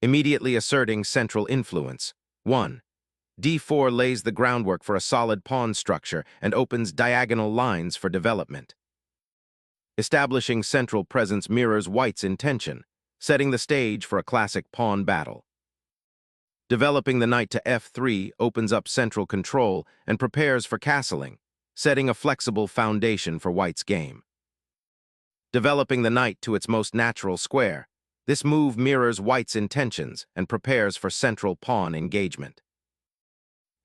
immediately asserting central influence. 1. d4 lays the groundwork for a solid pawn structure and opens diagonal lines for development. Establishing central presence mirrors white's intention, setting the stage for a classic pawn battle. Developing the knight to f3 opens up central control and prepares for castling, setting a flexible foundation for white's game. Developing the knight to its most natural square, this move mirrors white's intentions and prepares for central pawn engagement.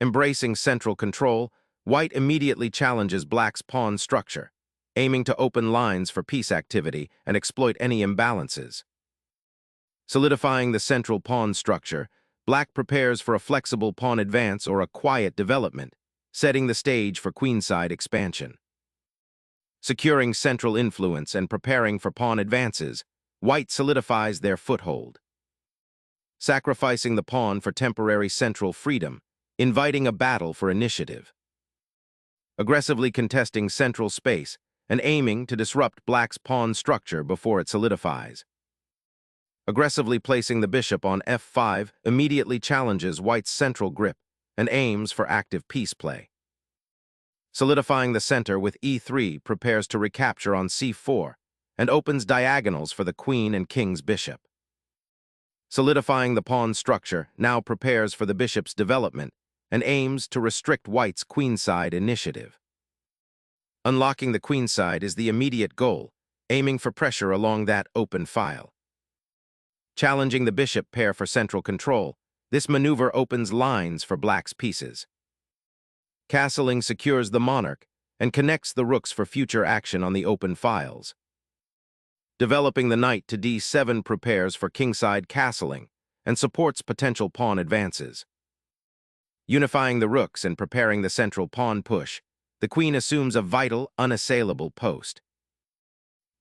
Embracing central control, white immediately challenges black's pawn structure, aiming to open lines for piece activity and exploit any imbalances. Solidifying the central pawn structure, black prepares for a flexible pawn advance or a quiet development, setting the stage for queenside expansion. Securing central influence and preparing for pawn advances, white solidifies their foothold. Sacrificing the pawn for temporary central freedom, inviting a battle for initiative. Aggressively contesting central space and aiming to disrupt black's pawn structure before it solidifies. Aggressively placing the bishop on f5 immediately challenges white's central grip and aims for active piece play. Solidifying the center with e3 prepares to recapture on c4 and opens diagonals for the queen and king's bishop. Solidifying the pawn structure now prepares for the bishop's development and aims to restrict white's queenside initiative. Unlocking the queenside is the immediate goal, aiming for pressure along that open file. Challenging the bishop pair for central control, this maneuver opens lines for black's pieces. Castling secures the monarch and connects the rooks for future action on the open files. Developing the knight to d7 prepares for kingside castling and supports potential pawn advances. Unifying the rooks and preparing the central pawn push, the queen assumes a vital, unassailable post.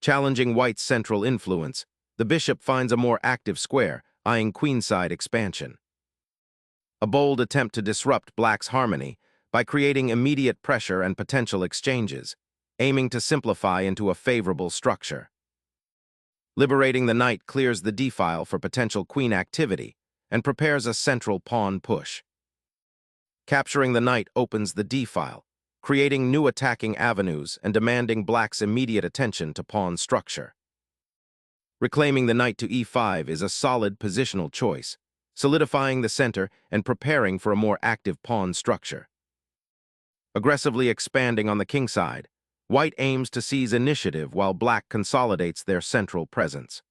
Challenging white's central influence, the bishop finds a more active square, eyeing queenside expansion. A bold attempt to disrupt black's harmony by creating immediate pressure and potential exchanges, aiming to simplify into a favorable structure. Liberating the knight clears the d-file for potential queen activity and prepares a central pawn push. Capturing the knight opens the d-file, creating new attacking avenues and demanding black's immediate attention to pawn structure. Reclaiming the knight to e5 is a solid positional choice, solidifying the center and preparing for a more active pawn structure. Aggressively expanding on the kingside, white aims to seize initiative while black consolidates their central presence.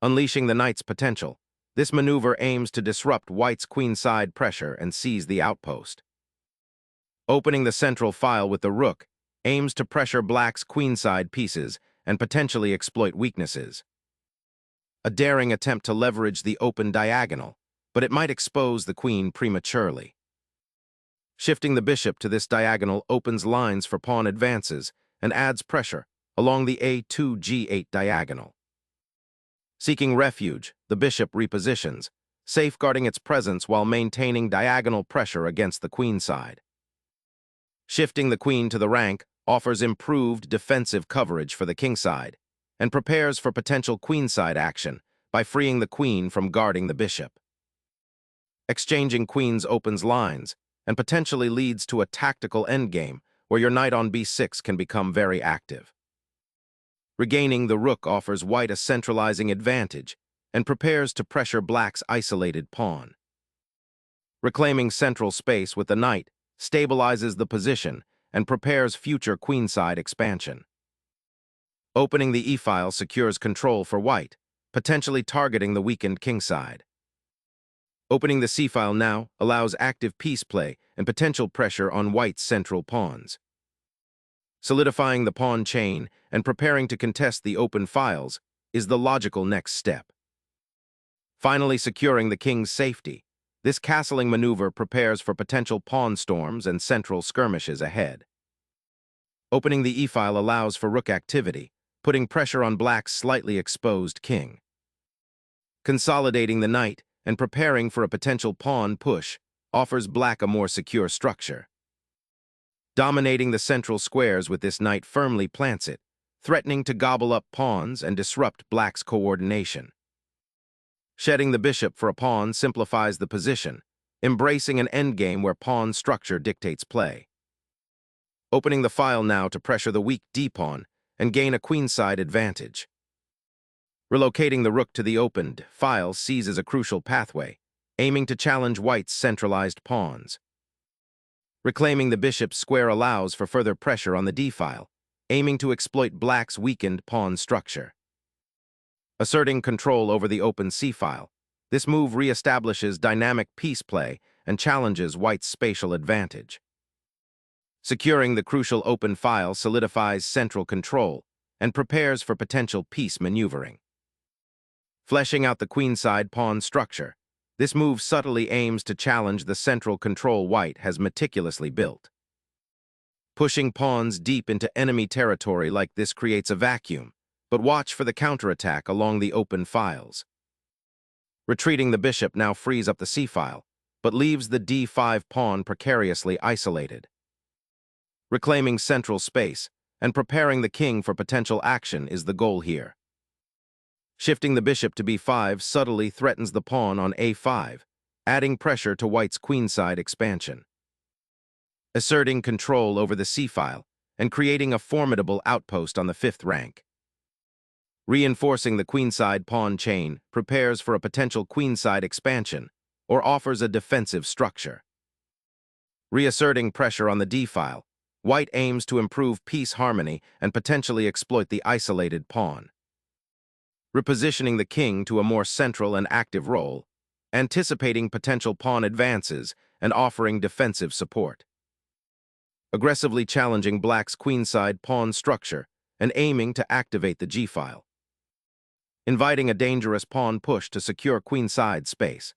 Unleashing the knight's potential, this maneuver aims to disrupt white's queenside pressure and seize the outpost. Opening the central file with the rook aims to pressure black's queenside pieces and potentially exploit weaknesses. A daring attempt to leverage the open diagonal, but it might expose the queen prematurely. Shifting the bishop to this diagonal opens lines for pawn advances and adds pressure along the a2-g8 diagonal. Seeking refuge, the bishop repositions, safeguarding its presence while maintaining diagonal pressure against the queenside. Shifting the queen to the rank offers improved defensive coverage for the kingside and prepares for potential queenside action by freeing the queen from guarding the bishop. Exchanging queens opens lines and potentially leads to a tactical endgame where your knight on b6 can become very active. Regaining the rook offers white a centralizing advantage and prepares to pressure black's isolated pawn. Reclaiming central space with the knight stabilizes the position and prepares future queenside expansion. Opening the e-file secures control for white, potentially targeting the weakened kingside. Opening the c-file now allows active piece play and potential pressure on white's central pawns. Solidifying the pawn chain and preparing to contest the open files is the logical next step. Finally securing the king's safety, this castling maneuver prepares for potential pawn storms and central skirmishes ahead. Opening the e-file allows for rook activity, putting pressure on black's slightly exposed king. Consolidating the knight and preparing for a potential pawn push offers black a more secure structure. Dominating the central squares with this knight firmly plants it, threatening to gobble up pawns and disrupt black's coordination. Shedding the bishop for a pawn simplifies the position, embracing an endgame where pawn structure dictates play. Opening the file now to pressure the weak d-pawn and gain a queenside advantage. Relocating the rook to the opened file seizes a crucial pathway, aiming to challenge white's centralized pawns. Reclaiming the bishop's square allows for further pressure on the d-file, aiming to exploit black's weakened pawn structure. Asserting control over the open c-file, this move reestablishes dynamic piece play and challenges white's spatial advantage. Securing the crucial open file solidifies central control and prepares for potential piece maneuvering. Fleshing out the queenside pawn structure, this move subtly aims to challenge the central control white has meticulously built. Pushing pawns deep into enemy territory like this creates a vacuum, but watch for the counterattack along the open files. Retreating the bishop now frees up the c-file, but leaves the d5 pawn precariously isolated. Reclaiming central space and preparing the king for potential action is the goal here. Shifting the bishop to b5 subtly threatens the pawn on a5, adding pressure to white's queenside expansion. Asserting control over the c-file and creating a formidable outpost on the 5th rank. Reinforcing the queenside pawn chain prepares for a potential queenside expansion or offers a defensive structure. Reasserting pressure on the d-file, white aims to improve piece harmony and potentially exploit the isolated pawn. Repositioning the king to a more central and active role, anticipating potential pawn advances and offering defensive support. Aggressively challenging black's queenside pawn structure and aiming to activate the g-file. Inviting a dangerous pawn push to secure queenside space.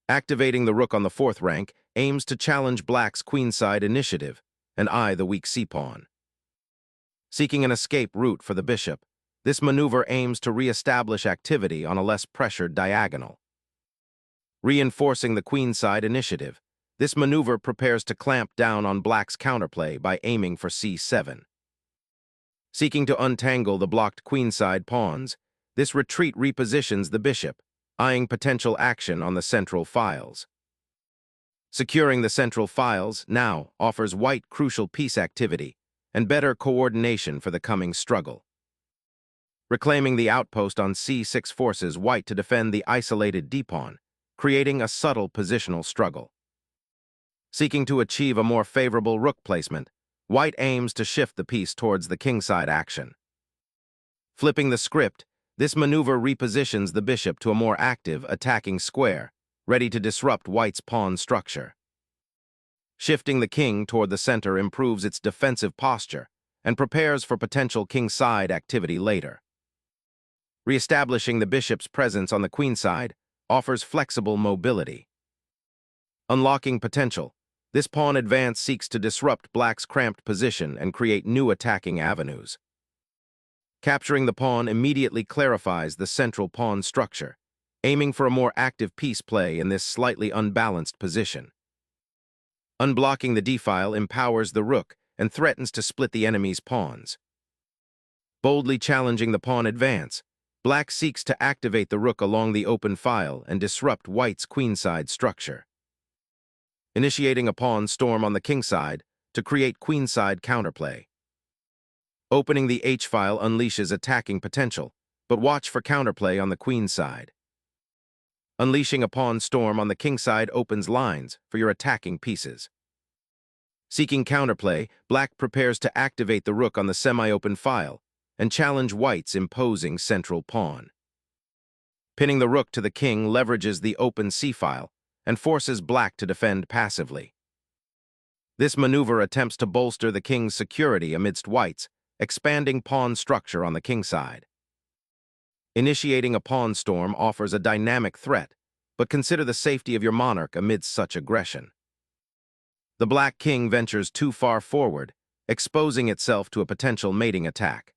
Activating the rook on the 4th rank aims to challenge black's queenside initiative and eye the weak c-pawn. Seeking an escape route for the bishop, this maneuver aims to re-establish activity on a less pressured diagonal. Reinforcing the queenside initiative, this maneuver prepares to clamp down on black's counterplay by aiming for c7. Seeking to untangle the blocked queenside pawns, this retreat repositions the bishop, eyeing potential action on the central files. Securing the central files now offers white crucial piece activity and better coordination for the coming struggle. Reclaiming the outpost on c6 forces white to defend the isolated d-pawn, creating a subtle positional struggle. Seeking to achieve a more favorable rook placement, white aims to shift the piece towards the kingside action. Flipping the script, this maneuver repositions the bishop to a more active attacking square, ready to disrupt white's pawn structure. Shifting the king toward the center improves its defensive posture and prepares for potential kingside activity later. Reestablishing the bishop's presence on the queenside offers flexible mobility. Unlocking potential, this pawn advance seeks to disrupt black's cramped position and create new attacking avenues. Capturing the pawn immediately clarifies the central pawn structure, aiming for a more active piece play in this slightly unbalanced position. Unblocking the d-file empowers the rook and threatens to split the enemy's pawns. Boldly challenging the pawn advance, black seeks to activate the rook along the open file and disrupt white's queenside structure. Initiating a pawn storm on the kingside to create queenside counterplay. Opening the h-file unleashes attacking potential, but watch for counterplay on the queenside. Unleashing a pawn storm on the kingside opens lines for your attacking pieces. Seeking counterplay, black prepares to activate the rook on the semi-open file and challenge white's imposing central pawn. Pinning the rook to the king leverages the open c-file and forces black to defend passively. This maneuver attempts to bolster the king's security amidst white's expanding pawn structure on the kingside. Initiating a pawn storm offers a dynamic threat, but consider the safety of your monarch amidst such aggression. The black king ventures too far forward, exposing itself to a potential mating attack.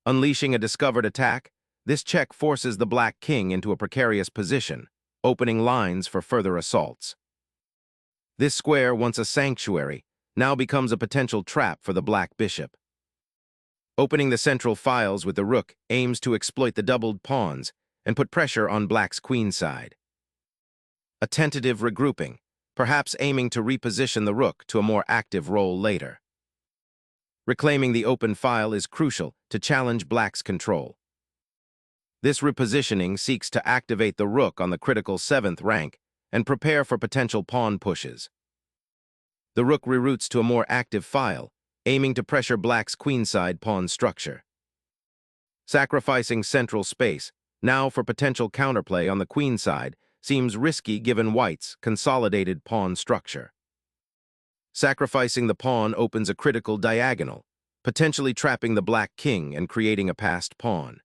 Unleashing a discovered attack, this check forces the black king into a precarious position, opening lines for further assaults. This square, once a sanctuary, now becomes a potential trap for the black bishop. Opening the central files with the rook aims to exploit the doubled pawns and put pressure on black's queenside. A tentative regrouping, perhaps aiming to reposition the rook to a more active role later. Reclaiming the open file is crucial to challenge black's control. This repositioning seeks to activate the rook on the critical 7th rank and prepare for potential pawn pushes. The rook reroutes to a more active file, aiming to pressure black's queenside pawn structure. Sacrificing central space, now for potential counterplay on the queenside, seems risky given white's consolidated pawn structure. Sacrificing the pawn opens a critical diagonal, potentially trapping the black king and creating a passed pawn.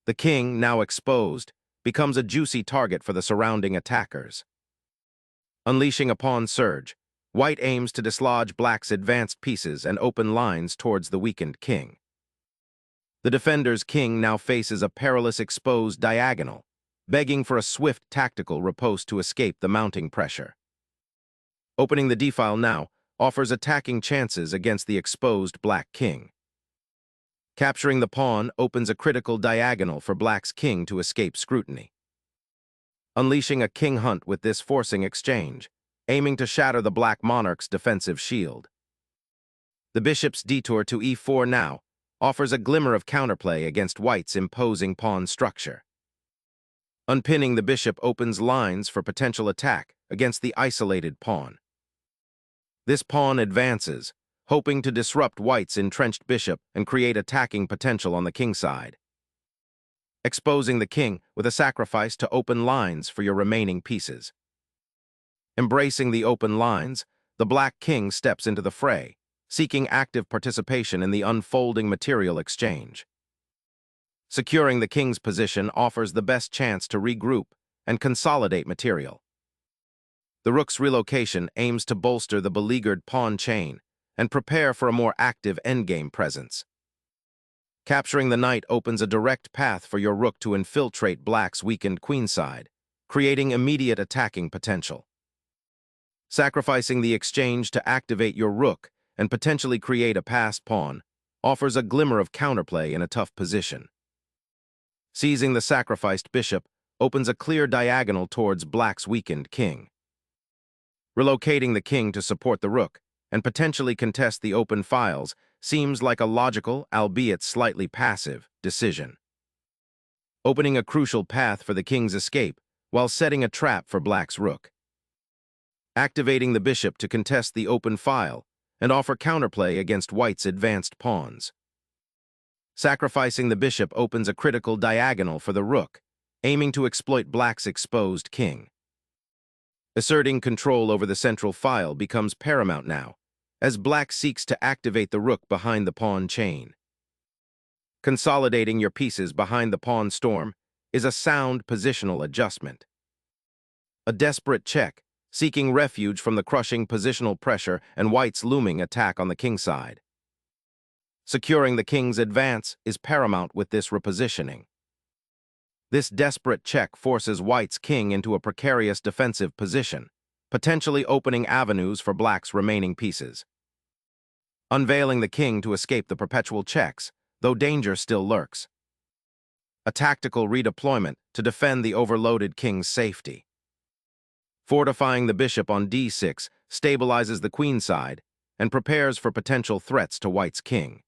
The king, now exposed, becomes a juicy target for the surrounding attackers. Unleashing a pawn surge, white aims to dislodge black's advanced pieces and open lines towards the weakened king. The defender's king now faces a perilous exposed diagonal, begging for a swift tactical riposte to escape the mounting pressure. Opening the d-file now offers attacking chances against the exposed black king. Capturing the pawn opens a critical diagonal for black's king to escape scrutiny. Unleashing a king hunt with this forcing exchange, aiming to shatter the black monarch's defensive shield. The bishop's detour to e4 now offers a glimmer of counterplay against white's imposing pawn structure. Unpinning the bishop opens lines for potential attack against the isolated pawn. This pawn advances, hoping to disrupt white's entrenched bishop and create attacking potential on the king side. Exposing the king with a sacrifice to open lines for your remaining pieces. Embracing the open lines, the black king steps into the fray, seeking active participation in the unfolding material exchange. Securing the king's position offers the best chance to regroup and consolidate material. The rook's relocation aims to bolster the beleaguered pawn chain and prepare for a more active endgame presence. Capturing the knight opens a direct path for your rook to infiltrate black's weakened queenside, creating immediate attacking potential. Sacrificing the exchange to activate your rook and potentially create a passed pawn offers a glimmer of counterplay in a tough position. Seizing the sacrificed bishop opens a clear diagonal towards black's weakened king. Relocating the king to support the rook and potentially contest the open files seems like a logical, albeit slightly passive, decision. Opening a crucial path for the king's escape while setting a trap for black's rook. Activating the bishop to contest the open file and offer counterplay against white's advanced pawns. Sacrificing the bishop opens a critical diagonal for the rook, aiming to exploit black's exposed king. Asserting control over the central file becomes paramount now, as black seeks to activate the rook behind the pawn chain. Consolidating your pieces behind the pawn storm is a sound positional adjustment. A desperate check, seeking refuge from the crushing positional pressure and white's looming attack on the king side. Securing the king's advance is paramount with this repositioning. This desperate check forces white's king into a precarious defensive position, potentially opening avenues for black's remaining pieces. Unveiling the king to escape the perpetual checks, though danger still lurks. A tactical redeployment to defend the overloaded king's safety. Fortifying the bishop on d6 stabilizes the queenside and prepares for potential threats to white's king.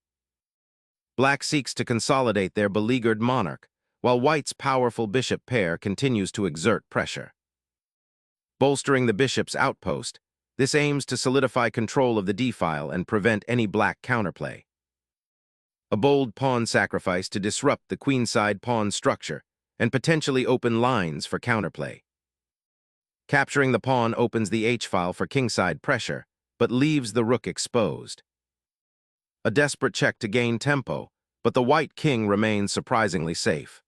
Black seeks to consolidate their beleaguered monarch, while white's powerful bishop pair continues to exert pressure. Bolstering the bishop's outpost, this aims to solidify control of the d-file and prevent any black counterplay. A bold pawn sacrifice to disrupt the queenside pawn structure and potentially open lines for counterplay. Capturing the pawn opens the h-file for kingside pressure, but leaves the rook exposed. A desperate check to gain tempo, but the white king remains surprisingly safe.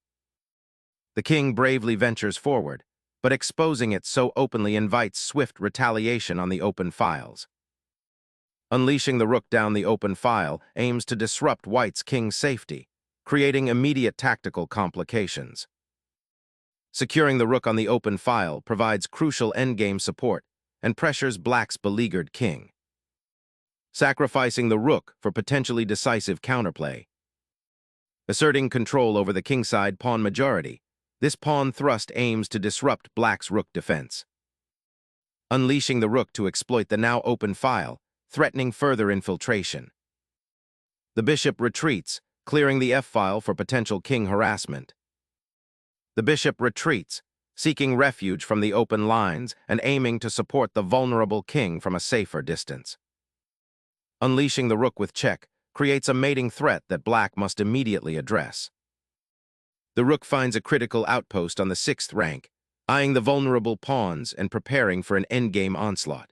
The king bravely ventures forward, but exposing it so openly invites swift retaliation on the open files. Unleashing the rook down the open file aims to disrupt white's king's safety, creating immediate tactical complications. Securing the rook on the open file provides crucial endgame support and pressures black's beleaguered king. Sacrificing the rook for potentially decisive counterplay. Asserting control over the kingside pawn majority, this pawn thrust aims to disrupt black's rook defense. Unleashing the rook to exploit the now open file, threatening further infiltration. The bishop retreats, clearing the f-file for potential king harassment. The bishop retreats, seeking refuge from the open lines and aiming to support the vulnerable king from a safer distance. Unleashing the rook with check creates a mating threat that black must immediately address. The rook finds a critical outpost on the 6th rank, eyeing the vulnerable pawns and preparing for an endgame onslaught.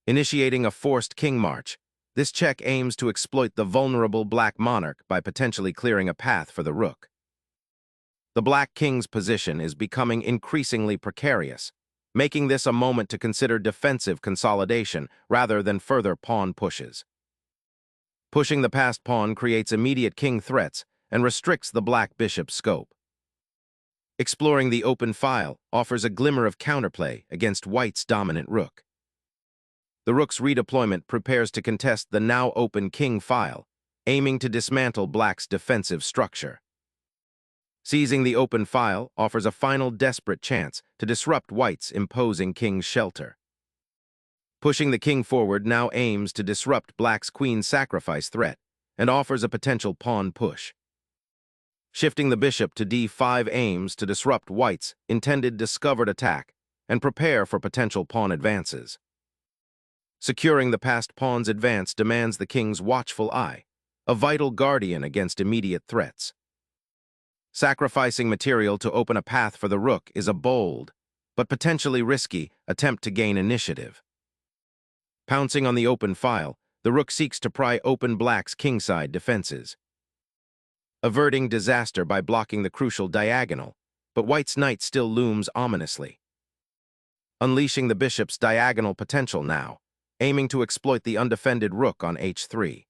Initiating a forced king march, this check aims to exploit the vulnerable black monarch by potentially clearing a path for the rook. The black king's position is becoming increasingly precarious, making this a moment to consider defensive consolidation rather than further pawn pushes. Pushing the passed pawn creates immediate king threats and restricts the black bishop's scope. Exploring the open file offers a glimmer of counterplay against white's dominant rook. The rook's redeployment prepares to contest the now open king file, aiming to dismantle black's defensive structure. Seizing the open file offers a final desperate chance to disrupt white's imposing king's shelter. Pushing the king forward now aims to disrupt black's queen sacrifice threat and offers a potential pawn push. Shifting the bishop to d5 aims to disrupt white's intended discovered attack and prepare for potential pawn advances. Securing the passed pawn's advance demands the king's watchful eye, a vital guardian against immediate threats. Sacrificing material to open a path for the rook is a bold, but potentially risky, attempt to gain initiative. Pouncing on the open file, the rook seeks to pry open black's kingside defenses. Averting disaster by blocking the crucial diagonal, but white's knight still looms ominously. Unleashing the bishop's diagonal potential now, aiming to exploit the undefended rook on h3.